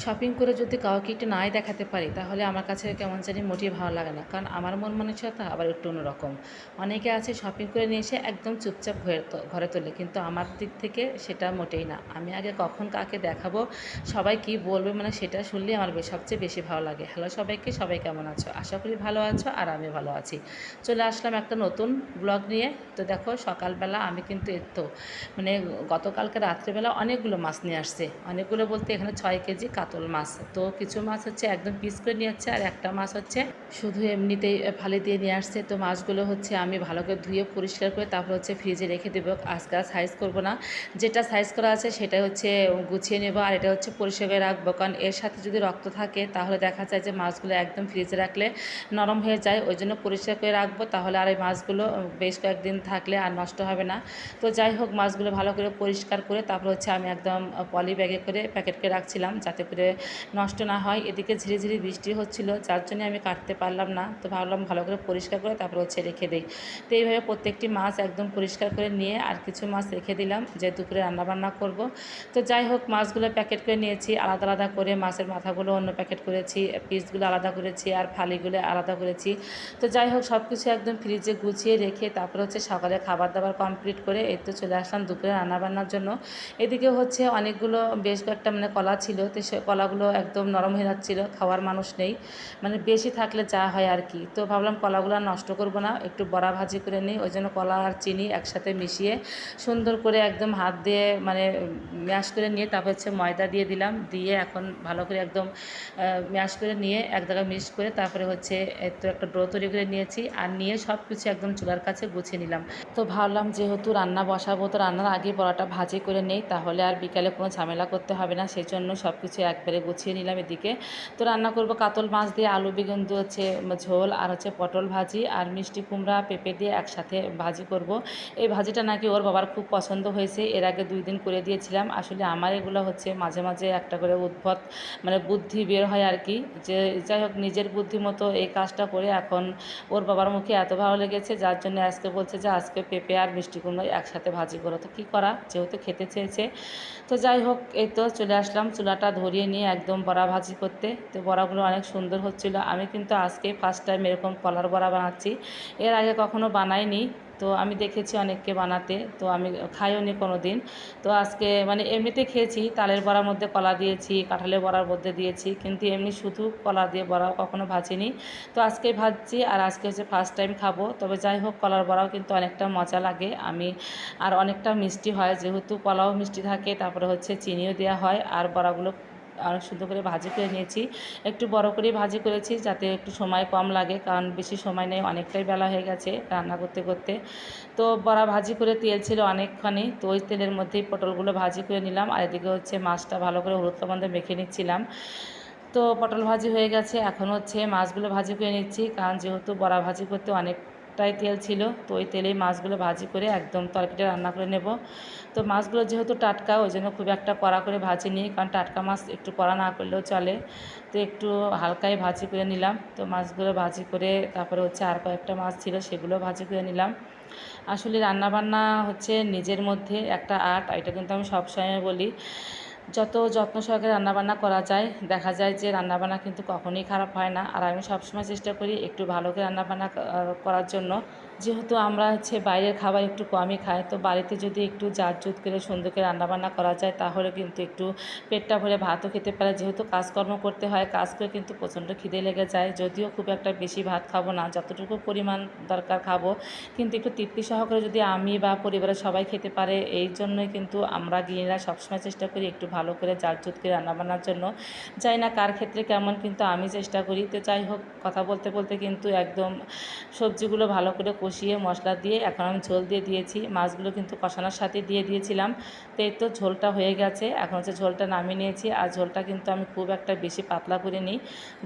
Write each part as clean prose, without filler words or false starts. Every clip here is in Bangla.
শপিং করে যদি কাউকে একটু নাই দেখাতে পারি তাহলে আমার কাছে কেমন জানি মোটেই ভালো লাগে না, কারণ আমার মন মানসিকতা আবার একটু অন্যরকম। অনেকে আছে শপিং করে নিয়ে এসে একদম চুপচাপ ঘরে তোলে, কিন্তু আমার দিক থেকে সেটা মোটেই না। আমি আগে কখন কাকে দেখাবো, সবাই কি বলবে, মানে সেটা শুনলেই আমার সবচেয়ে বেশি ভালো লাগে। হ্যালো সবাইকে, সবাই কেমন আছো? আশা করি ভালো আছো আর আমি ভালো আছি। চলে আসলাম একটা নতুন ব্লগ নিয়ে। তো দেখো সকালবেলা আমি কিন্তু মানে গতকালকে রাত্রেবেলা অনেকগুলো মাছ নিয়ে আসছে। অনেকগুলো বলতে এখানে 6 কেজি কাতল মাছ। তো কিছু মাছ হচ্ছে একদম পিস করে নিয়ে যাচ্ছে, আর একটা মাছ হচ্ছে শুধু এমনিতেই ফালি দিয়ে নিয়ে আসছে। তো মাছগুলো হচ্ছে আমি ভালো করে ধুয়ে পরিষ্কার করে তারপর হচ্ছে ফ্রিজে রেখে দেবো। আজকে আর সাইজ করবো না, যেটা সাইজ করা আছে সেটা হচ্ছে গুছিয়ে নেব, আর এটা হচ্ছে পরিষ্কার করে রাখবো। কারণ এর সাথে যদি রক্ত থাকে তাহলে দেখা যায় যে মাছগুলো একদম ফ্রিজে রাখলে নরম হয়ে যায়। ওই জন্য পরিষ্কার করে রাখবো, তাহলে আর এই মাছগুলো বেশ কয়েকদিন থাকলে আর নষ্ট হবে না। তো যাই হোক, মাছগুলো ভালো করে পরিষ্কার করে তারপর হচ্ছে আমি একদম পলি ব্যাগে করে প্যাকেট করে রাখছিলাম যাতে করে নষ্ট না হয়। এদিকে ঝিরিঝিরি বৃষ্টি হচ্ছিল, যার জন্য আমি কাটতে পারলাম না। তো ভাবলাম ভালো করে পরিষ্কার করে তারপর হচ্ছে রেখে দিই। তো এইভাবে প্রত্যেকটি মাছ একদম পরিষ্কার করে নিয়ে আর কিছু মাছ রেখে দিলাম যে দুপুরে রান্নাবান্না করব। তো যাই হোক, মাছগুলো প্যাকেট করে নিয়েছি আলাদা আলাদা করে। মাছের মাথাগুলো অন্য প্যাকেট করেছি, পিসগুলো আলাদা করেছি, আর ফালিগুলো আলাদা করেছি। তো যাই হোক, সব কিছু একদম ফ্রিজে গুছিয়ে রেখে তারপর হচ্ছে সকালে খাবার দাবার কমপ্লিট করে এই তো চলে আসলাম দুপুরে রান্নাবান্নার জন্য। এদিকে হচ্ছে অনেকগুলো বেশ কয়েকটা মানে কলা ছিল, তো সে কলাগুলো একদম নরম হয়ে যাচ্ছিলো, খাওয়ার মানুষ নেই, মানে বেশি থাকলে যা হয় আর কি। তো ভাবলাম কলাগুলো নষ্ট করব না, একটু বড়া ভাজি করে নিই। ওই জন্য কলা আর চিনি একসাথে মিশিয়ে সুন্দর করে একদম হাত দিয়ে মানে ম্যাশ করে নিয়ে তারপর হচ্ছে ময়দা দিয়ে দিলাম, দিয়ে এখন ভালো করে একদম ম্যাশ করে নিয়ে এক জায়গায় মিক্স করে তারপরে হচ্ছে তো একটা ডো তৈরি করে নিয়েছি, আর নিয়ে সব কিছু একদম চুলার কাছে গুছিয়ে নিলাম। তো ভাবলাম যেহেতু রান্না বসাবো, তো রান্নার আগে বড়াটা ভাজি করে নেই, তাহলে আর বিকালে কোনো ঝামেলা করতে হবে না। সেই জন্য সব কিছু একবারে গুছিয়ে নিলাম এদিকে। তো রান্না করব কাতল মাছ দিয়ে আলু বেগুন দিয়ে হচ্ছে ঝোল, আর হচ্ছে পটল ভাজি, আর মিষ্টি কুমড়া পেঁপে দিয়ে একসাথে ভাজি করব। এই ভাজিটা নাকি ওর বাবার খুব পছন্দ হয়েছে, এর আগে 2 দিন করে দিয়েছিলাম। আসলে আমার এগুলো হচ্ছে মাঝে মাঝে একটা করে উদ্ভট মানে বুদ্ধি বের হয় আর কি, যে যাই হোক নিজের বুদ্ধি মতো এই কাজটা করে এখন ওর বাবার মুখে এত ভালো লেগেছে, যার জন্য আজকে বলছে যে আজকে পেঁপে আর মিষ্টি কুমড়ো একসাথে ভাজি করো। তো কী করা, যেহেতু খেতে চেয়েছে। তো যাই হোক, এই তো চলে আসলাম চুলাটা ধরিয়ে নিয়ে একদম বড়া ভাজি করতে। তো বড়াগুলো অনেক সুন্দর হচ্ছিল। আমি কিন্তু আজকে ফার্স্ট টাইম এরকম কলার বড়া বানাচ্ছি, এর আগে কখনো বানাইনি। তো আমি দেখেছি অনেককে বানাতে, তো আমি খাইও নি কোনো দিন। তো আজকে মানে এমনিতে খেয়েছি, তালের বড়ার মধ্যে কলা দিয়েছি, কাঁঠালের বড়ার মধ্যে দিয়েছি, কিন্তু এমনি শুধু কলা দিয়ে বড়াও কখনো ভাজিনি। তো আজকে ভাজছি, আর আজকে হচ্ছে ফার্স্ট টাইম খাবো। তবে যাই হোক, কলার বড়াও কিন্তু অনেকটা মজা লাগে। আর অনেকটা মিষ্টি হয়, যেহেতু কলাও মিষ্টি থাকে, তারপরে হচ্ছে চিনিও দেওয়া হয়, আর বড়াগুলো অনেক সুন্দর করে ভাজি করে নিয়েছি। একটু বড় করেই ভাজি করেছি যাতে একটু সময় কম লাগে, কারণ বেশি সময় নেই, অনেকটাই বেলা হয়ে গেছে রান্না করতে করতে। তো বড়া ভাজি করে তেল ছিল অনেকখানি, তো ওই তেলের মধ্যেই পটলগুলো ভাজি করে নিলাম, আর এদিকে হচ্ছে মাছটা ভালো করে হলুদ লবণ দিয়ে মেখে নিচ্ছিলাম। তো পটল ভাজি হয়ে গেছে, এখন হচ্ছে মাছগুলো ভাজি করে নিচ্ছি, কারণ যেহেতু বড়া ভাজি করতে অনেকটাই তেল ছিল, তো ওই তেলেই মাছগুলো ভাজি করে একদম তরকারিটা রান্না করে নেব। তো মাছগুলো যেহেতু টাটকা, ওই জন্য খুব একটা কড়া করে ভাজি নিই, কারণ টাটকা মাছ একটু কড়া না করলেও চলে। তো একটু হালকাই ভাজি করে নিলাম। তো মাছগুলো ভাজি করে তারপরে হচ্ছে আর কয়েকটা মাছ ছিল সেগুলো ভাজি করে নিলাম। আসলে রান্নাবান্না হচ্ছে নিজের মধ্যে একটা আর্ট, এটা কিন্তু আমি সবসময় বলি। যত যত্ন সহকারে রান্নাবান্না করা যায়, দেখা যায় যে রান্নাবান্না কিন্তু কখনোই খারাপ হয় না। আর আমি সবসময় চেষ্টা করি একটু ভালো করে রান্নাবান্না করার জন্য। যেহেতু আমরা হচ্ছে বাইরের খাবার একটু কমই খাই, তো বাড়িতে যদি একটু জাতজুত করে সুন্দর করে রান্নাবান্না করা যায় তাহলে কিন্তু একটু পেটটা ভরে ভাতও খেতে পারে। যেহেতু কাজকর্ম করতে হয়, কাজ করে কিন্তু প্রচণ্ড খিদে লেগে যায়, যদিও খুব একটা বেশি ভাত খাবো না, যতটুকু পরিমাণ দরকার খাবো, কিন্তু একটু তৃপ্তি সহকারে যদি আমি বা পরিবারের সবাই খেতে পারে, এই জন্যই কিন্তু আমরা গৃহিণীরা সবসময় চেষ্টা করি একটু ভালো করে জাতজুত করে রান্নাবান্নার জন্য। জানি না কার ক্ষেত্রে কেমন, কিন্তু আমি চেষ্টা করি। তো যাই হোক, কথা বলতে বলতে কিন্তু একদম সবজিগুলো ভালো করে কষিয়ে মশলা দিয়ে এখন আমি ঝোল দিয়ে দিয়েছি। মাছগুলো কিন্তু কষানোর সাথে দিয়ে দিয়েছিলাম। তো এই তো ঝোলটা হয়ে গেছে, এখন হচ্ছে ঝোলটা নামিয়ে নিয়েছি। আর ঝোলটা কিন্তু আমি খুব একটা বেশি পাতলা করে নিই,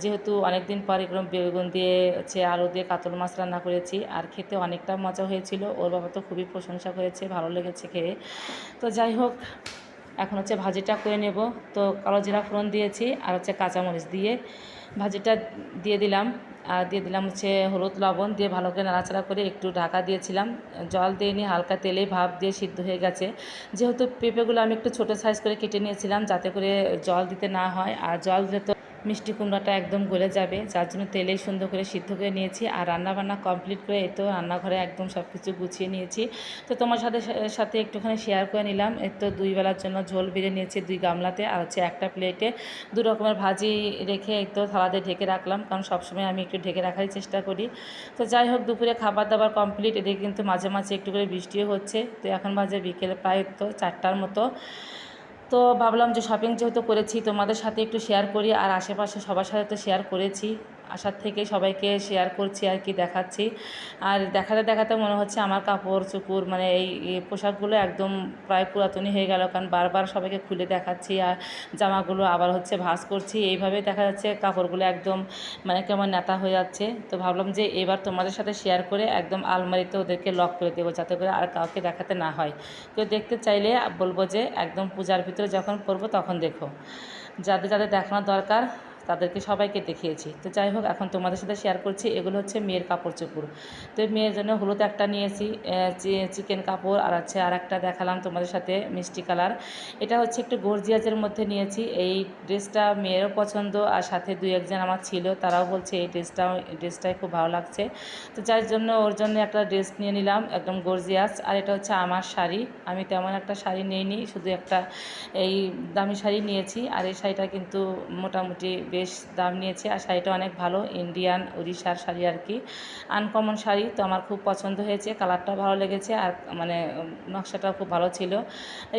যেহেতু অনেক দিন পর এগুলো বেগুন দিয়ে হচ্ছে আলু দিয়ে কাতল মাছ রান্না করেছি, আর খেতে অনেকটা মজা হয়েছিল। ওর বাবা তো খুবই প্রশংসা করেছে, ভালো লেগেছে খেয়ে। তো যাই হোক, এখন হচ্ছে ভাজিটা করে নেব। তো কালো জিরা ফোড়ন দিয়েছি, আর হচ্ছে কাঁচামরিচ দিয়ে ভাজিটা দিয়ে দিলাম। আর দিয়ে দিলাম হচ্ছে হলুদ লবণ দিয়ে ভালো করে নাড়াচাড়া করে একটু ঢাকা দিয়েছিলাম। জল দিইনি, হালকা তেলেই ভাপ দিয়ে সিদ্ধ হয়ে গেছে। যেহেতু পেঁপেগুলো আমি একটু ছোটো সাইজ করে কেটে নিয়েছিলাম যাতে করে জল দিতে না হয়, আর জল দিলে তো মিষ্টি কুমড়াটা একদম গলে যাবে, যার জন্য তেলেই সুন্দর করে সিদ্ধ করে নিয়েছি। আর রান্নাবান্না কমপ্লিট করে এই তো রান্নাঘরে একদম সব কিছু গুছিয়ে নিয়েছি। তো তোমার সাথে একটুখানি শেয়ার করে নিলাম। এই তো 2 বেলার জন্য ঝোল বেড়ে নিয়েছি 2 গামলাতে, আর হচ্ছে একটা প্লেটে 2 রকমের ভাজি রেখে এই তো থালাতে ঢেকে রাখলাম, কারণ সবসময় আমি একটু ঢেকে রাখারই চেষ্টা করি। তো যাই হোক, দুপুরে খাবার দাবার কমপ্লিট। এদিকে কিন্তু মাঝে মাঝে একটু করে বৃষ্টিও হচ্ছে। তো এখন বাজে বিকেলে প্রায় তো 4টার মতো। তো ভাবলাম যে শপিং যেহেতু করেছি তোমাদের সাথে একটু শেয়ার করি, আর আশেপাশে সবার সাথে তো শেয়ার করেছি, আসার থেকে সবাইকে শেয়ার করছি আর কি, দেখাচ্ছি। আর দেখাতে দেখাতে মনে হচ্ছে আমার কাপড় চোপড় মানে এই পোশাকগুলো একদম প্রায় পুরাতনই হয়ে গেল, কারণ বারবার সবাইকে খুলে দেখাচ্ছি আর জামাগুলো আবার হচ্ছে ভাঁজ করছি, এইভাবে দেখা যাচ্ছে কাপড়গুলো একদম মানে কেমন নেতা হয়ে যাচ্ছে। তো ভাবলাম যে এবার তোমাদের সাথে শেয়ার করে একদম আলমারিতে ওদেরকে লক করে দেবো, যাতে করে আর কাউকে দেখাতে না হয়। কেউ দেখতে চাইলে বলবো যে একদম পূজার ভিতরে যখন পরবো তখন দেখো। যাদের যাদের দেখানোর দরকার তাদেরকে সবাইকে দেখিয়েছি। তো যাই হোক, এখন তোমাদের সাথে শেয়ার করছি। এগুলো হচ্ছে মেয়ের কাপড় চোপড়। তো মেয়ের জন্য হলুদ একটা নিয়েছি, চিকেন কাপড়, আর হচ্ছে আর একটা দেখালাম তোমাদের সাথে মিষ্টি কালার। এটা হচ্ছে একটু গর্জিয়াসের মধ্যে নিয়েছি। এই ড্রেসটা মেয়েরও পছন্দ, আর সাথে 2-1 জন আমার ছিল, তারাও বলছে এই ড্রেসটাই খুব ভালো লাগছে। তো যার জন্য ওর জন্য একটা ড্রেস নিয়ে নিলাম একদম গর্জিয়াস। আর এটা হচ্ছে আমার শাড়ি। আমি তেমন একটা শাড়ি নিইনি, শুধু একটা এই দামি শাড়ি নিয়েছি। আর এই শাড়িটা কিন্তু মোটামুটি বেশ দাম নিয়েছে, আর শাড়িটা অনেক ভালো, ইন্ডিয়ান উড়িষ্যার শাড়ি আর কি, আনকমন শাড়ি। তো আমার খুব পছন্দ হয়েছে, কালারটা ভালো লেগেছে, আর মানে নকশাটাও খুব ভালো ছিল।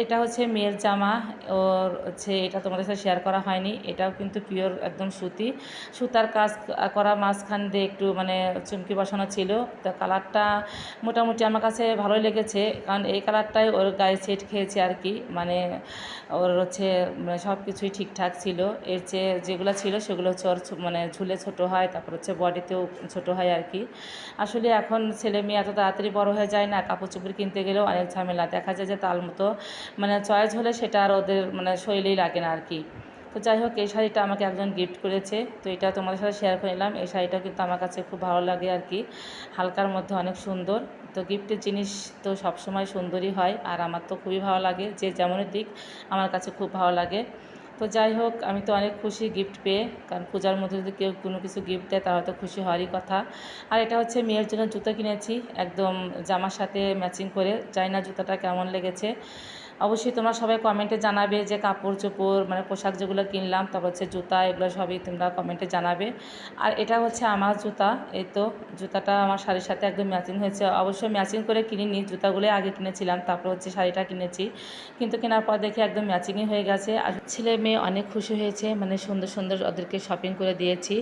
এটা হচ্ছে মেয়ের জামা, ওর হচ্ছে এটা তোমাদের সাথে শেয়ার করা হয়নি। এটাও কিন্তু পিওর একদম সুতার কাজ করা, মাঝখান দিয়ে একটু মানে চুমকি বসানো ছিল। তো কালারটা মোটামুটি আমার কাছে ভালোই লেগেছে, কারণ এই কালারটাই ওর গায়ে সেট খেয়েছে আর কি, মানে ওর হচ্ছে সব কিছুই ঠিকঠাক ছিল। এর চেয়ে যেগুলো ছিল সেগুলো হচ্ছে ওর মানে ঝুলে ছোট হয়, তারপর হচ্ছে বডিতেও ছোট হয় আর কি। আসলে এখন ছেলে মেয়ে এত তাড়াতাড়ি বড় হয়ে যায় না, কাপড় চোপড় কিনতে গেলেও অনেক ঝামেলা, দেখা যায় যে তার মতো মানে চয়েস হলে সেটা আর ওদের মানে শৈলেই লাগে না আর কি। তো যাই হোক, এই শাড়িটা আমাকে একজন গিফট করেছে, তো এটা তোমাদের সাথে শেয়ার করে নিলাম। এই শাড়িটা কিন্তু আমার কাছে খুব ভালো লাগে আর কি, হালকার মধ্যে অনেক সুন্দর। তো গিফটের জিনিস তো সবসময় সুন্দরই হয়, আর আমার তো খুবই ভালো লাগে, যে যেমনই দিক আমার কাছে খুব ভালো লাগে। তো যাই হোক, আমি তো অনেক খুশি গিফট পেয়ে, কারণ পূজার মধ্যে যদি কেউ কোনো কিছু গিফট দেয় তাহলে তো খুশি হওয়ারই কথা। আর এটা হচ্ছে মেয়ের জন্য জুতো কিনেছি, একদম জামার সাথে ম্যাচিং করে। জানি না জুতাটা কেমন লেগেছে, অবশ্যই তোমরা সবাই কমেন্টে জানাবে যে কাপড় চোপড় মানে পোশাক যেগুলো কিনলাম, তারপর হচ্ছে জুতা, এগুলো সবই তোমরা কমেন্টে জানাবে। আর এটা হচ্ছে আমার জুতা, এই তো জুতাটা আমার শাড়ির সাথে একদম ম্যাচিং হয়েছে। অবশ্যই ম্যাচিং করে কিনিনি, জুতাগুলোই আগে কিনেছিলাম, তারপর হচ্ছে শাড়িটা কিনেছি, কিন্তু কেনার পর দেখে একদম ম্যাচিংই হয়ে গেছে। আর ছেলে মেয়ে অনেক খুশি হয়েছে, মানে সুন্দর সুন্দর ওদেরকে শপিং করে দিয়েছি।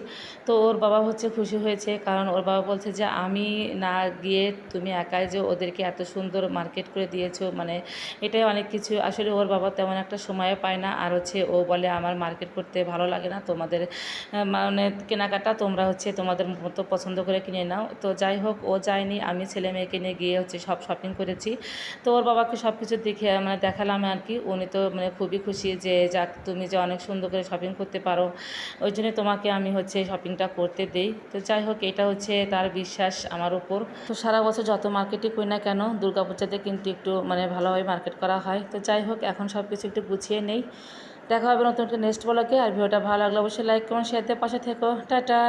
তো ওর বাবা হচ্ছে খুশি হয়েছে, কারণ ওর বাবা বলছে যে আমি না গিয়ে তুমি একাই যে ওদেরকে এত সুন্দর মার্কেট করে দিয়েছো, মানে এটাই অনেক কিছু। আসলে ওর বাবা তেমন একটা সময়ও পায় না, আর হচ্ছে ও বলে আমার মার্কেট করতে ভালো লাগে না, তোমাদের মানে কেনাকাটা তোমরা হচ্ছে তোমাদের মতো পছন্দ করে কিনে নাও। তো যাই হোক, ও যায়নি, আমি ছেলে মেয়েকে নিয়ে গিয়ে হচ্ছে সব শপিং করেছি। তো ওর বাবাকে সব কিছু দেখে মানে দেখালাম আর কি, উনি তো মানে খুবই খুশি যে যাক তুমি যে অনেক সুন্দর করে শপিং করতে পারো, ওই জন্য তোমাকে আমি হচ্ছে শপিংটা করতে দেই। তো যাই হোক, এটা হচ্ছে তার বিশ্বাস আমার উপর। তো সারা বছর যত মার্কেটই করি না কেন, দুর্গাপূজাতে কিন্তু একটু মানে ভালোভাবে মার্কেট করা হয়। তো যাই হোক, এখন সব কিছু একটু গুছিয়ে নেই। দেখা হবে নতুন একটা নেক্সট ব্লগে। আর ভিডিওটা ভালো লাগলে অবশ্যই লাইক কমেন্ট শেয়ার দিয়ে পাশে থেকো। টাটা।